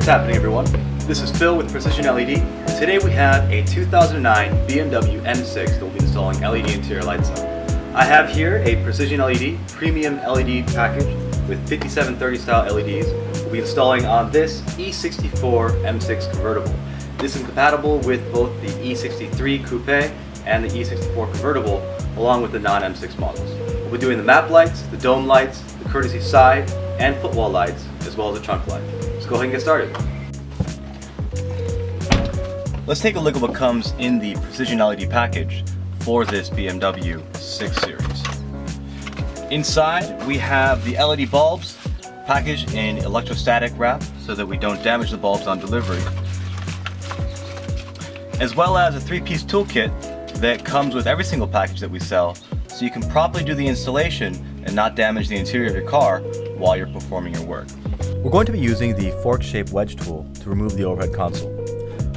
happening, everyone? This is Phil with PrecisionLED. Today we have a 2009 BMW M6 that we'll be installing LED interior lights on. I have here a PrecisionLED premium LED package with 5730 style LEDs we'll be installing on this E64 M6 convertible. This is compatible with both the E63 Coupe and the E64 convertible, along with the non-M6 models. We'll be doing the map lights, the dome lights, the courtesy side and footwall lights, as well as a trunk light. Let's go ahead and get started. Let's take a look at what comes in the PrecisionLED package for this BMW 6 Series. Inside we have the LED bulbs packaged in electrostatic wrap so that we don't damage the bulbs on delivery, as well as a 3-piece toolkit that comes with every single package that we sell, so you can properly do the installation and not damage the interior of your car while you're performing your work. We're going to be using the fork-shaped wedge tool to remove the overhead console.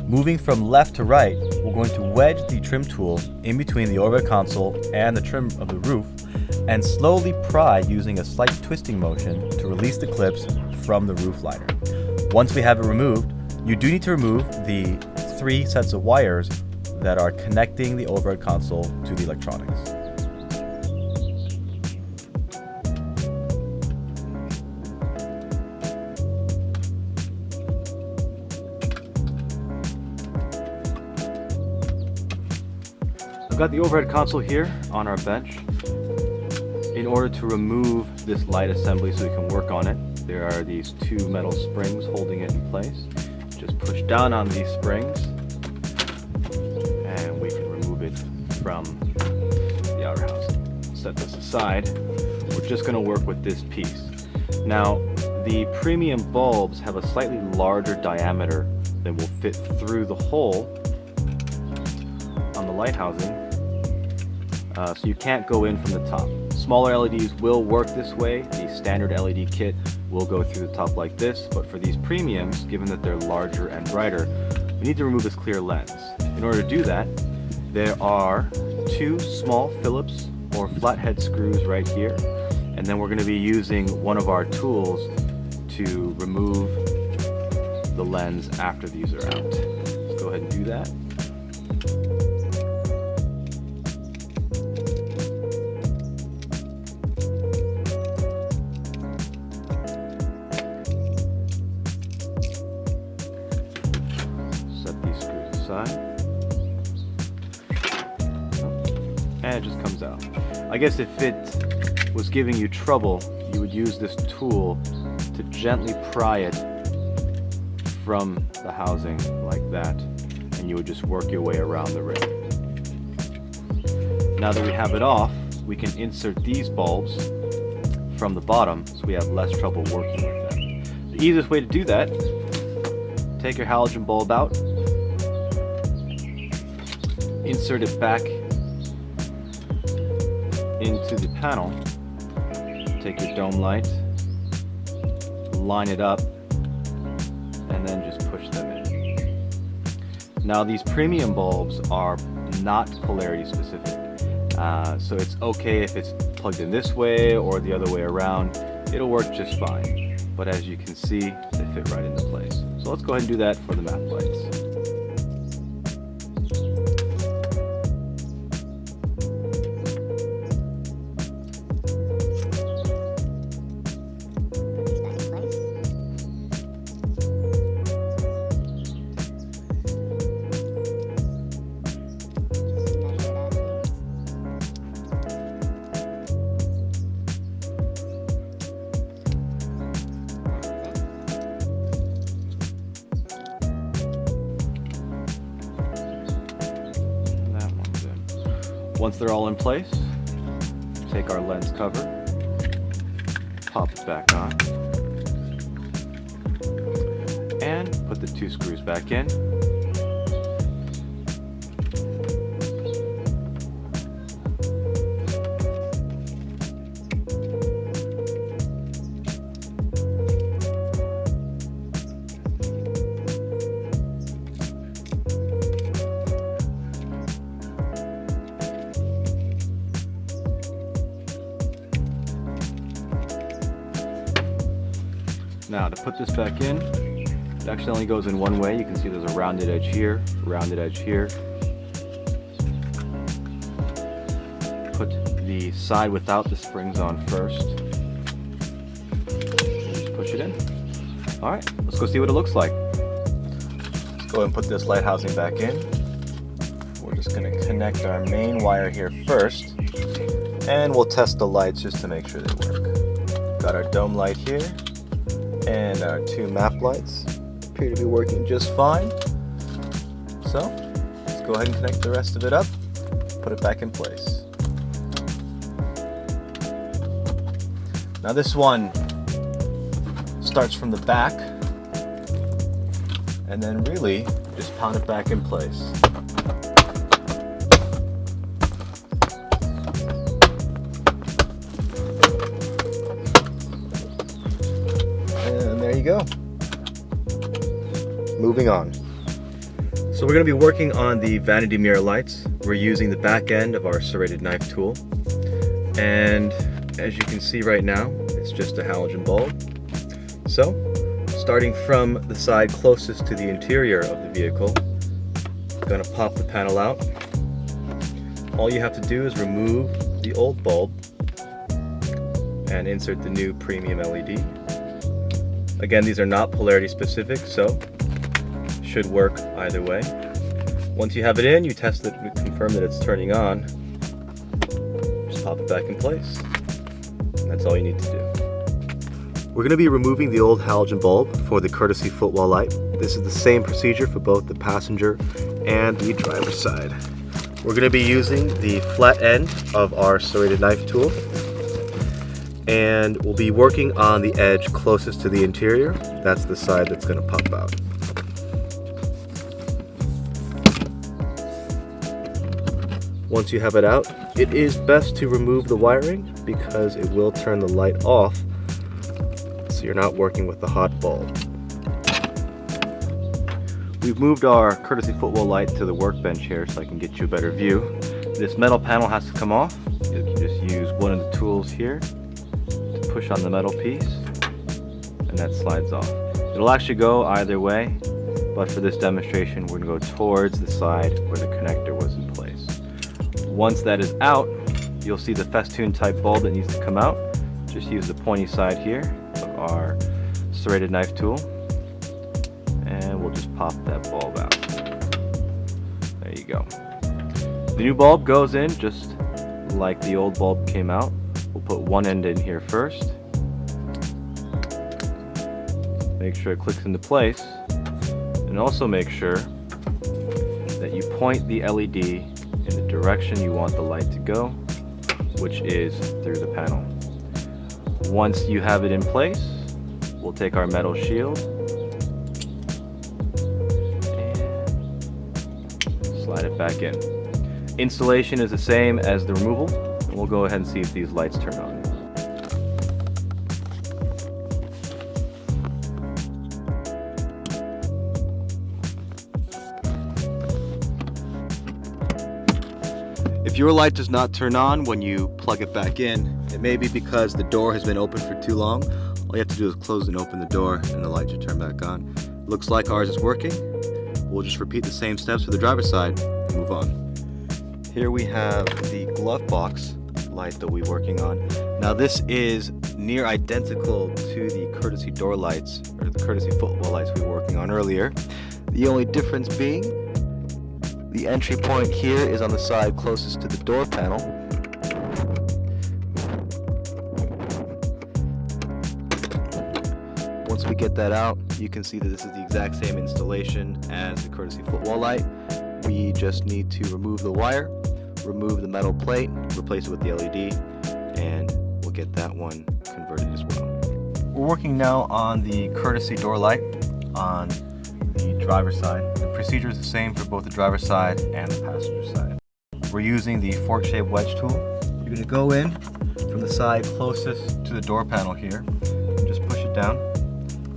Moving from left to right, we're going to wedge the trim tool in between the overhead console and the trim of the roof and slowly pry using a slight twisting motion to release the clips from the roof liner. Once we have it removed, you do need to remove the 3 sets of wires that are connecting the overhead console to the electronics. I've got the overhead console here on our bench. In order to remove this light assembly so we can work on it, there are these 2 metal springs holding it in place. Just push down on these springs and we can remove it from the outer housing. Set this aside. We're just going to work with this piece. Now, the premium bulbs have a slightly larger diameter than will fit through the hole on the light housing, so you can't go in from the top. Smaller LEDs will work this way. The standard LED kit will go through the top like this, but for these premiums, given that they're larger and brighter, we need to remove this clear lens. In order to do that, there are 2 small Phillips or flathead screws right here, and then we're going to be using one of our tools to remove the lens after these are out. Let's go ahead and do that. And it just comes out. I guess if it was giving you trouble, you would use this tool to gently pry it from the housing like that, and you would just work your way around the ring. Now that we have it off, we can insert these bulbs from the bottom so we have less trouble working with them. The easiest way to do that, take your halogen bulb out, insert it back into the panel, take your dome light, line it up, and then just push them in. Now these premium bulbs are not polarity specific, so it's okay if it's plugged in this way or the other way around. It'll work just fine, but as you can see, they fit right into place. So let's go ahead and do that for the map lights. Once they're all in place, take our lens cover, pop it back on, and put the 2 screws back in. Now to put this back in, actually only goes in one way. You can see there's a rounded edge here, rounded edge here. Put the side without the springs on first. Just push it in. Alright, let's go see what it looks like. Let's go ahead and put this light housing back in. We're just going to connect our main wire here first, and we'll test the lights just to make sure they work. Got our dome light here, and our two map lights appear to be working just fine. So, let's go ahead and connect the rest of it up, put it back in place. Now this one starts from the back, and then really just pound it back in place. And there you go. Moving on. So we're going to be working on the vanity mirror lights. We're using the back end of our serrated knife tool, and as you can see right now, it's just a halogen bulb. So, starting from the side closest to the interior of the vehicle, I'm going to pop the panel out. All you have to do is remove the old bulb and insert the new premium LED. Again, these are not polarity specific, so should work either way. Once you have it in, you test it to confirm that it's turning on. Just pop it back in place. And that's all you need to do. We're going to be removing the old halogen bulb for the courtesy footwell light. This is the same procedure for both the passenger and the driver's side. We're going to be using the flat end of our serrated knife tool, and we'll be working on the edge closest to the interior. That's the side that's going to pop out. Once you have it out, it is best to remove the wiring because it will turn the light off, so you're not working with the hot bulb. We've moved our courtesy footwell light to the workbench here so I can get you a better view. This metal panel has to come off. You can just use one of the tools here to push on the metal piece, and that slides off. It'll actually go either way, but for this demonstration we're going to go towards the side where the connector was in place. Once that is out, you'll see the festoon type bulb that needs to come out. Just use the pointy side here of our serrated knife tool, and we'll just pop that bulb out. There you go. The new bulb goes in just like the old bulb came out. We'll put one end in here first. Make sure it clicks into place, and also make sure that you point the LED in the direction you want the light to go, which is through the panel. Once you have it in place, we'll take our metal shield and slide it back in. Installation is the same as the removal, and we'll go ahead and see if these lights turn on. If your light does not turn on when you plug it back in, it may be because the door has been open for too long. All you have to do is close and open the door and the light should turn back on. Looks like ours is working. We'll just repeat the same steps for the driver's side and move on. Here we have the glove box light that we're working on. Now this is near identical to the courtesy door lights, or the courtesy footwell lights we were working on earlier. The only difference being the entry point here is on the side closest to the door panel. Once we get that out, you can see that this is the exact same installation as the courtesy footwell light. We just need to remove the wire, remove the metal plate, replace it with the LED, and we'll get that one converted as well. We're working now on the courtesy door light on the driver's side. The procedure is the same for both the driver's side and the passenger side. We're using the fork-shaped wedge tool. You're going to go in from the side closest to the door panel here and just push it down.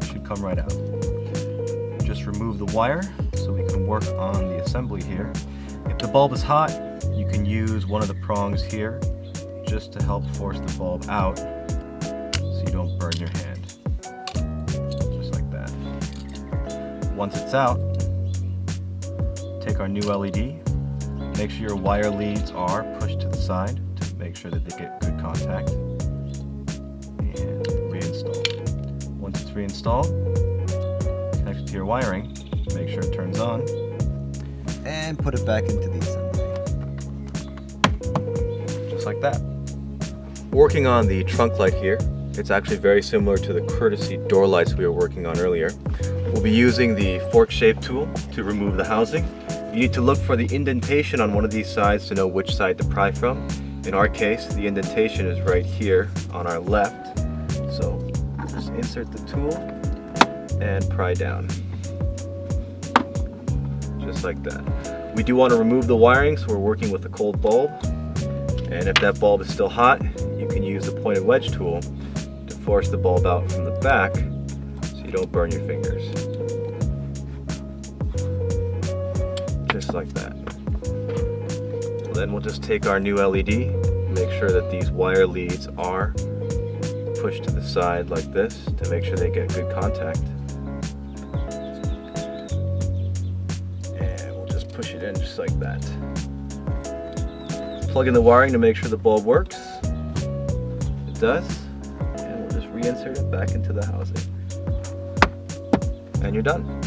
It should come right out. Just remove the wire so we can work on the assembly here. If the bulb is hot, you can use one of the prongs here just to help force the bulb out so you don't burn your hand. Just like that. Once it's out, take our new LED, make sure your wire leads are pushed to the side to make sure that they get good contact, and reinstall. Once it's reinstalled, connect it to your wiring, make sure it turns on, and put it back into the assembly. Just like that. Working on the trunk light here, it's actually very similar to the courtesy door lights we were working on earlier. We'll be using the fork shape tool to remove the housing. You need to look for the indentation on one of these sides to know which side to pry from. In our case, the indentation is right here on our left. So just insert the tool and pry down. Just like that. We do want to remove the wiring, so we're working with a cold bulb. And if that bulb is still hot, you can use the pointed wedge tool to force the bulb out from the back so you don't burn your fingers. Just like that. Then we'll just take our new LED, make sure that these wire leads are pushed to the side like this to make sure they get good contact. And we'll just push it in just like that. Plug in the wiring to make sure the bulb works. It does. And we'll just reinsert it back into the housing. And you're done.